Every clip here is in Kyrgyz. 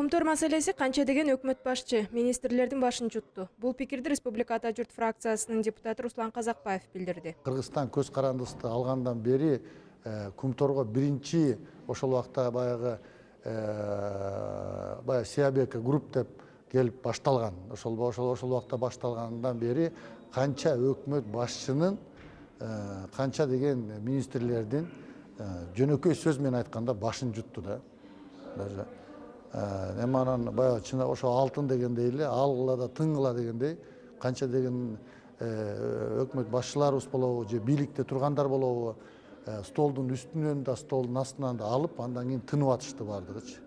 Кумтөр маселеси канча деген өкмөт башчы министрлердин башын жутtu. Бул пикирди Республика Ата журт фракциясынын депутаты Руслан Казакбаев билдирди. Кыргызстан көз карандысты алгандан бери Кумторго биринчи ошол убакта баягы Сиабека групп деп келип башталган. Ошол убакта башталгандан бери канча өкмөт башчынын, канча деген министрлердин жөнөкөй сөз менен айтканда башын жутту да. Даже анан баягы чын ошо алтын дегендей эле, алгыла да тыңгыла дегендей канча деген өкмөт башчыларыбыз болобу же бийликте тургандар болобу столдун үстүнөн да столдун астынан да алып андан кийин тынып атышты бардыгычы.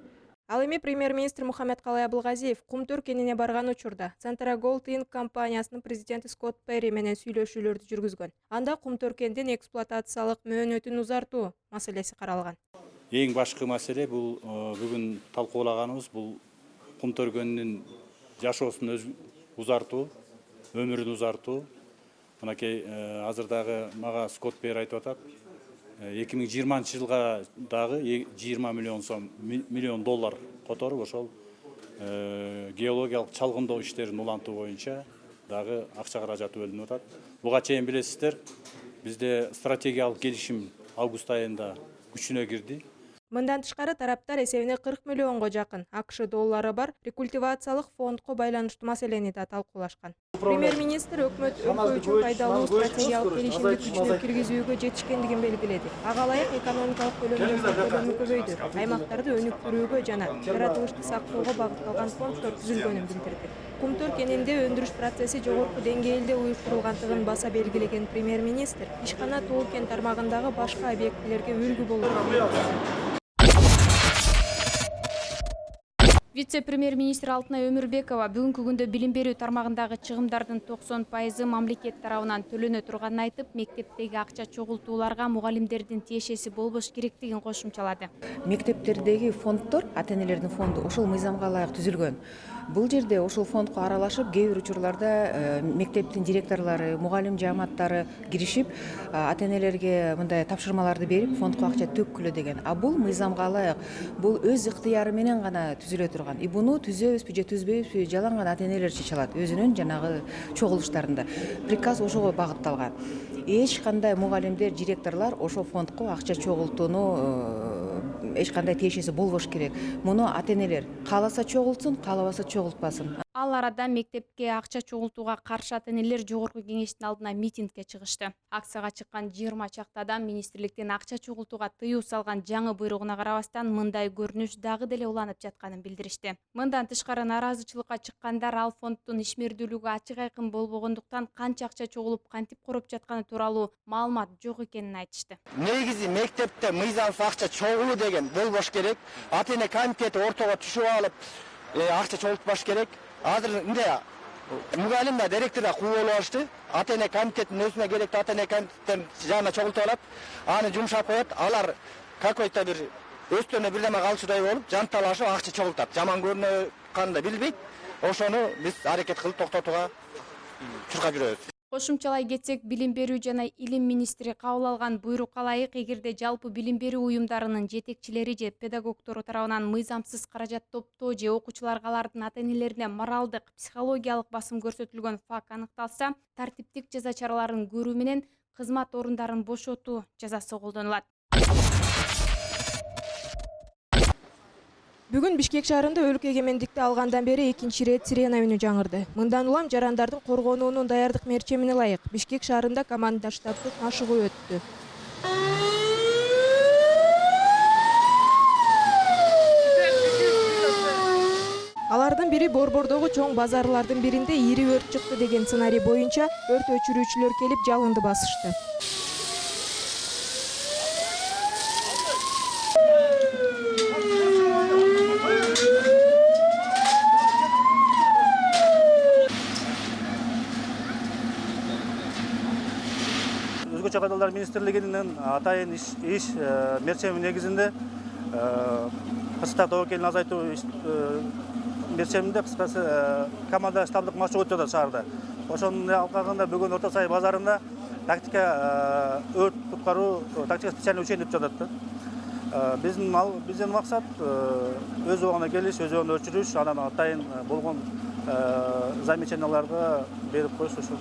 Ал эми премьер-министр Мухаммедкалай Абылгазиев Кумтөр кенине барган учурда Central Gold Inc. компаниясынын президенти Скотт Перри менен сүйлөшүүлөрдү жүргүзгөн. Анда Кумтөр кендин эксплуатациялык мөөнөтүн узартуу маселеси каралган. Эң башкы маселе бул бүгүн талкуулаганыбыз бул Кумтөр кенинин жашоосун узартуу, өмүрүн узартуу. Мынакей азырдагы мага Скотт Перри айтып атат. 2020 жылга дагы 20 миллион сом миллион доллар которуп ошол геологиялык чалгындоо иштерин улантуу боюнча дагы акча каражаты бөлүнүп атат. Буга чейин билесиздер, бизде стратегиялык келишим август айында күчүнө кирди. Мындан тышкары тараптар эсебинде 40 миллионго жакын АКШ доллары бар рекультивациялык фондко байланыштуу маселени да талкуулашкан. Премьер-министр өкмөт өлкө үчүн пайдалуу стратегиялык келишимди күчүнө киргизүүгө жетишкендигин белгиледи. Ага ылайык экономикалык көлөмү көбөйдү, аймактарды өнүктүрүүгө жана жаратылышты сактоого багытталган фонддор түзүлгөнүн билдирди. Кумтөр кенинде өндүрүш процесси жогорку деңгээлде уюштурулгандыгын баса белгилеген премьер-министр ишкана Тоо кен тармагындагы башка объектилерге үлгү болууга Вице-премьер-министр Алтынай Өмүрбекова бүгүнкү күндө билим берүү тармагындагы чыгымдардын 90% мамлекет тарабынан төлөнө турганын айтып, мектептеги акча чогултууларга мугалимдердин тиешеси болбош керектигин кошумчалады. Мектептердеги фонддор, ата-энелердин фонду ошол мыйзамга ылайык түзүлгөн. Бул жерде ошол фондко аралашып, кээ бир учурларда мектептин директорлору, мугалим жааматтары киришип, ата-энелерге мындай тапшырмаларды берип, фондко акча төккүлө деген. А бул мыйзамга ылайык, бул өз ыктыяры менен гана түзүлө турган. Буну түзөбүзбү же түзбөйбүзбү жалаң гана ата-энелер чече алат, өзүнүн жанагы чогулуштарында. Приказ ошого багытталган. Эч кандай мугалимдер, директорлор ошол фондко акча чогултууну эч кандай тиешеси болбош керек. Муну ата-энелер кааласа чогултсун, каалабаса чогултпасын. Ал арада мектепке акча чогултууга каршы ата-энелер жогорку кеңештин алдына митингке чыгышты. Акцияга чыккан 20 чакты адам министрликтен акча чогултууга тыюу салган жаңы буйругуна карабастан мындай көрүнүш дагы деле уланып жатканын билдиришти. Мындан тышкары наразычылыкка чыккандар ал фонддун ишмердүүлүгү ачык айкын болбогондуктан канча акча чогулуп кантип короп жатканы тууралуу маалымат жок экенин айтышты. Негизи мектепте мыйзамсыз акча чогулуу деген болбош керек. Ата-эне комитети ортого түшүп алып, акча чогултпаш керек. Азыр мындай мугалим да директор да куу болуп алышты. Ата-эне комитеттин өзүнө керектүү ата-эне комитеттин жанына чогултуп алат, аны жумшап коет. Алар какой-то бир өстөрүнө бирдеме калчудай болуп, жанталашып акча чогултат. Жаман көрүнөканын да билбейт. Ошону биз аракет кылып токтотууга чуркап жүрөбүз. Кошумчалай кетсек, билим берүү жана илим министри кабыл алган буйрукка ылайык эгерде жалпы билим берүү уюмдарынын жетекчилери же педагогдору тарабынан мыйзамсыз каражат топтоо же окуучуларга алардын ата-энелерине моралдык, психологиялык басым көрсөтүлгөн факт аныкталса, тартиптик жаза чараларын көрүү менен кызмат орундарын бошотуу жазасы колдонулат. Бүгүн Бишкек шаарында өлкө эгемендикти алгандан бери экинчи ирет сирена үнү жаңырды. Мындан улам жарандардын коргонуунун даярдык мерчемине ылайык Бишкек шаарында команда штабтык машыгуу өттү. Алардын бири Борбордогу чоң базарлардын биринде ири өрт чыкты деген сценарий боюнча өрт өчүрүүчүлөр келип жалынды басышты. Өзгөчө кадалар министрлигинин атайын иш мерчеми негизинде кыска тобокелин азайтуу мерчеминде кыскасы команда штабдык машыгуу өтүп атат шаарда. Ошонун алкагында бүгүн Орто Сай базарында тактика өрт куткаруу тактика специальный учение өтүп жатат. Биздин максат өз убагында келиш, өз убагында өчүрүш, анан атайын болгон замечанияларга берип коюш ошо.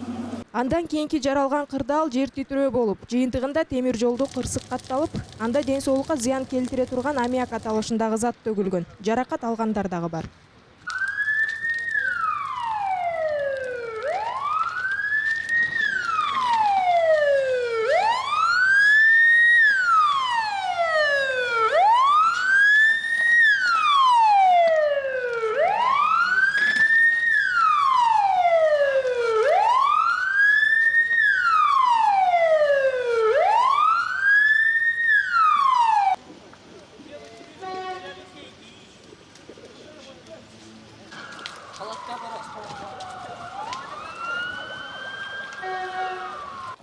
Андан кийинки жаралган кырдаал жер титирөө болуп, жыйынтыгында темир жолду кырсык катталып, анда ден соолукка зыян келтире турган аммиак аталышындагы зат төгүлгөн. Жаракат алгандар дагы бар.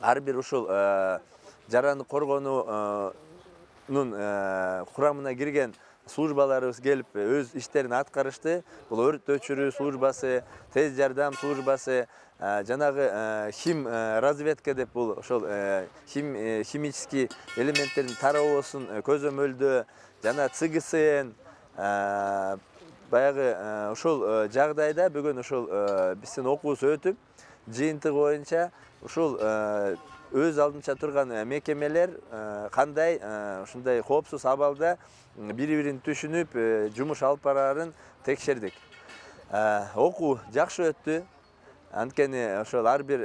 Ар бир ушул жараны коргоонун курамына кирген службаларыбыз келип өз иштерин аткарышты. Бул өрт өчүрүү службасы, тез жардам службасы, жанагы хим разведка деп бул ошол химический элементтердин тароосун көзөмөлдөө, жана ЦГСН баягы ошол жагдайда бүгүн ошол биздин окуусу өтүп, жыйынтыгы боюнча ушул өз алдынча турган мекемелер кандай ушундай коопсуз абалда бири-бирин түшүнүп жумуш алып бараарын текшердик. Окуу жакшы өттү. Анткени ошол ар бир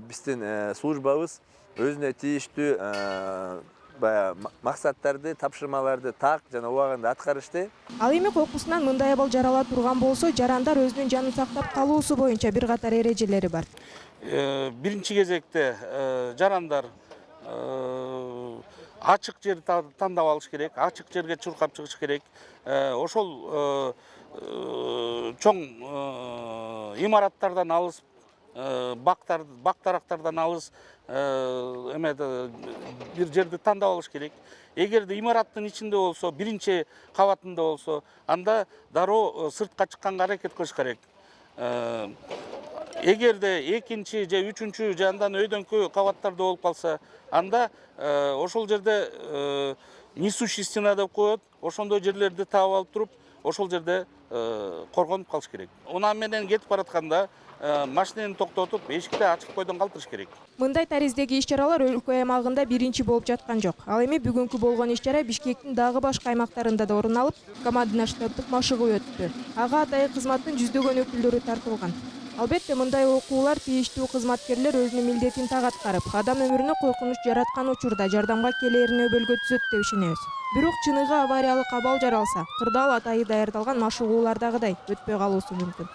биздин службабыз өзүнө тийиштүү максаттарды, тапшырмаларды так жана убагында аткарышты. Ал эми кокусунан мындай абал жарала турган болсо, жарандар өзүнүн жанын сактап калуусу боюнча бир катар эрежелери бар. Биринчи кезекте жарандар ачык жерди тандап алыш керек, ачык жерге чуркап чыгыш керек. Ошол чоң имараттардан алыс, бактарактардан алыс бир жерди тандап алыш керек. Эгерде имараттын ичинде болсо, биринчи кабатында болсо, анда дароо сыртка чыкканга аракет кылыш керек. Эгерде экинчи же үчүнчү же андан өйдөңкү кабаттарда болуп калса, анда ошол жерде несущий стена деп коет, ошондой жерлерди таап алып туруп, ошол жерде коргонуп калыш керек. Унаа менен кетип баратканда машинени токтотуп, эшикти ачык бойдон калтырыш керек. Мындай тариздеги иш-чаралар өлкө аймагында биринчи болуп жаткан жок. Ал эми бүгүнкү болгон иш-чара Бишкектин дагы башка аймактарында да орун алып, командына штаттык машыгуу өттү. Ага атайын кызматтын жүздөгөн өкүлдөрү тартылган. Албетте мындай окуулар тийиштүү кызматкерлер өзүнүн милдетин так аткарып, адам өмүрүнө койкунуч жараткан учурда жардамга келээрин өбөлгө түзөт деп ишенебиз. Бирок чыныгы авариялык абал жаралса, кырдаал атайы даярдалган машыгуулардагыдай өтпөй калуусу мүмкүн.